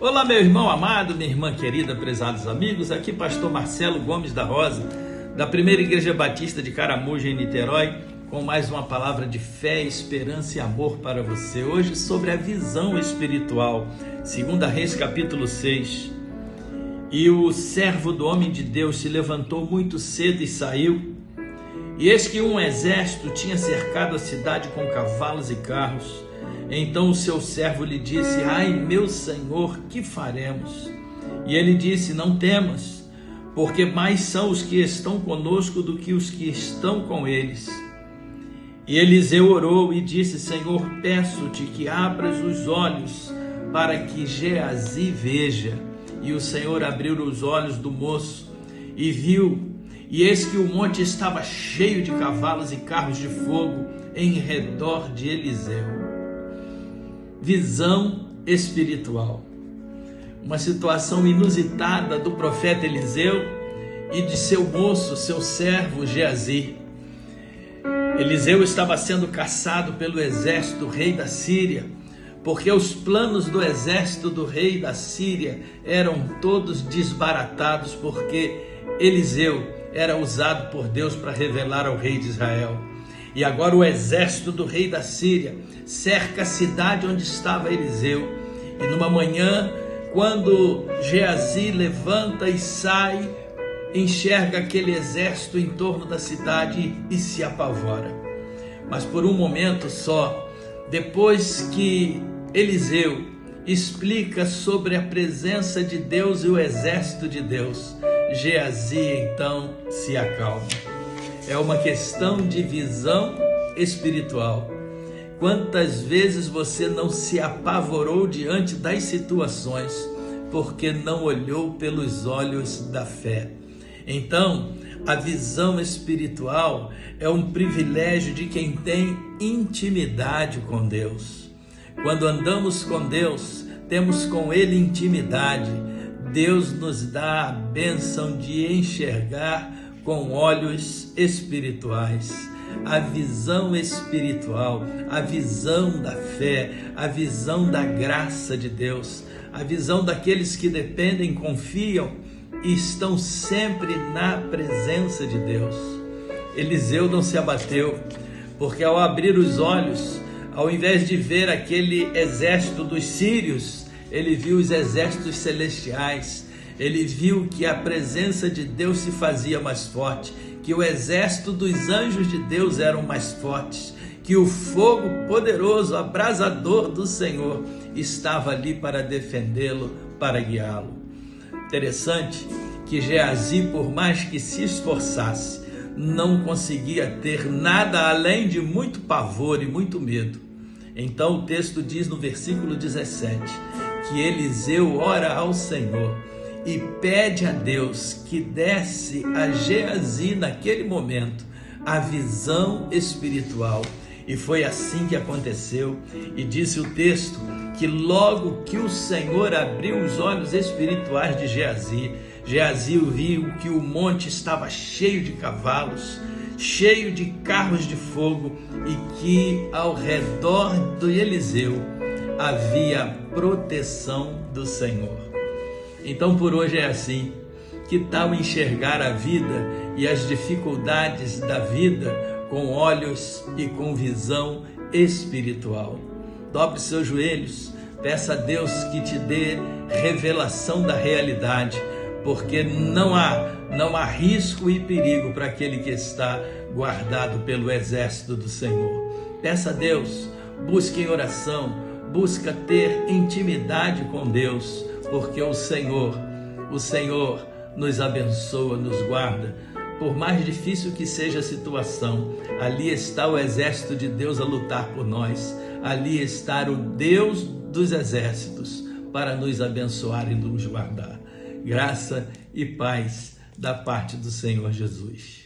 Olá, meu irmão amado, minha irmã querida, prezados amigos, aqui pastor Marcelo Gomes da Rosa, da Primeira Igreja Batista de Caramuja, em Niterói, com mais uma palavra de fé, esperança e amor para você. Hoje sobre a visão espiritual, 2 Reis capítulo 6. E o servo do homem de Deus se levantou muito cedo e saiu, e eis que um exército tinha cercado a cidade com cavalos e carros. Então o seu servo lhe disse: ai, meu senhor, que faremos? E ele disse: não temas, porque mais são os que estão conosco do que os que estão com eles. E Eliseu orou e disse: Senhor, peço-te que abras os olhos para que Geazi veja. E o Senhor abriu os olhos do moço e viu, e eis que o monte estava cheio de cavalos e carros de fogo em redor de Eliseu. Visão espiritual. Uma situação inusitada do profeta Eliseu e de seu moço, seu servo Geazi. Eliseu estava sendo caçado pelo exército do rei da Síria, porque os planos do exército do rei da Síria eram todos desbaratados, porque Eliseu era usado por Deus para revelar ao rei de Israel. E agora o exército do rei da Síria cerca a cidade onde estava Eliseu. E numa manhã, quando Geazi levanta e sai, enxerga aquele exército em torno da cidade e se apavora. Mas por um momento só, depois que Eliseu explica sobre a presença de Deus e o exército de Deus, Geazi então se acalma. É uma questão de visão espiritual. Quantas vezes você não se apavorou diante das situações porque não olhou pelos olhos da fé? Então, a visão espiritual é um privilégio de quem tem intimidade com Deus. Quando andamos com Deus, temos com Ele intimidade. Deus nos dá a bênção de enxergar com olhos espirituais. A visão espiritual, a visão da fé, a visão da graça de Deus, a visão daqueles que dependem, confiam e estão sempre na presença de Deus. Eliseu não se abateu, porque ao abrir os olhos, ao invés de ver aquele exército dos sírios, ele viu os exércitos celestiais. Ele viu que a presença de Deus se fazia mais forte, que o exército dos anjos de Deus eram mais fortes, que o fogo poderoso, abrasador do Senhor estava ali para defendê-lo, para guiá-lo. Interessante que Geazi, por mais que se esforçasse, não conseguia ter nada além de muito pavor e muito medo. Então o texto diz no versículo 17, que Eliseu ora ao Senhor e pede a Deus que desse a Geazi naquele momento a visão espiritual. E foi assim que aconteceu. E disse o texto que logo que o Senhor abriu os olhos espirituais de Geazi, Geazi viu que o monte estava cheio de cavalos, cheio de carros de fogo, e que ao redor de Eliseu havia proteção do Senhor. Então por hoje é assim. Que tal enxergar a vida e as dificuldades da vida com olhos e com visão espiritual? Dobre seus joelhos, peça a Deus que te dê revelação da realidade, porque não há risco e perigo para aquele que está guardado pelo exército do Senhor. Peça a Deus, busque em oração, busca ter intimidade com Deus, porque o Senhor nos abençoa, nos guarda. Por mais difícil que seja a situação, ali está o exército de Deus a lutar por nós. Ali está o Deus dos exércitos para nos abençoar e nos guardar. Graça e paz da parte do Senhor Jesus.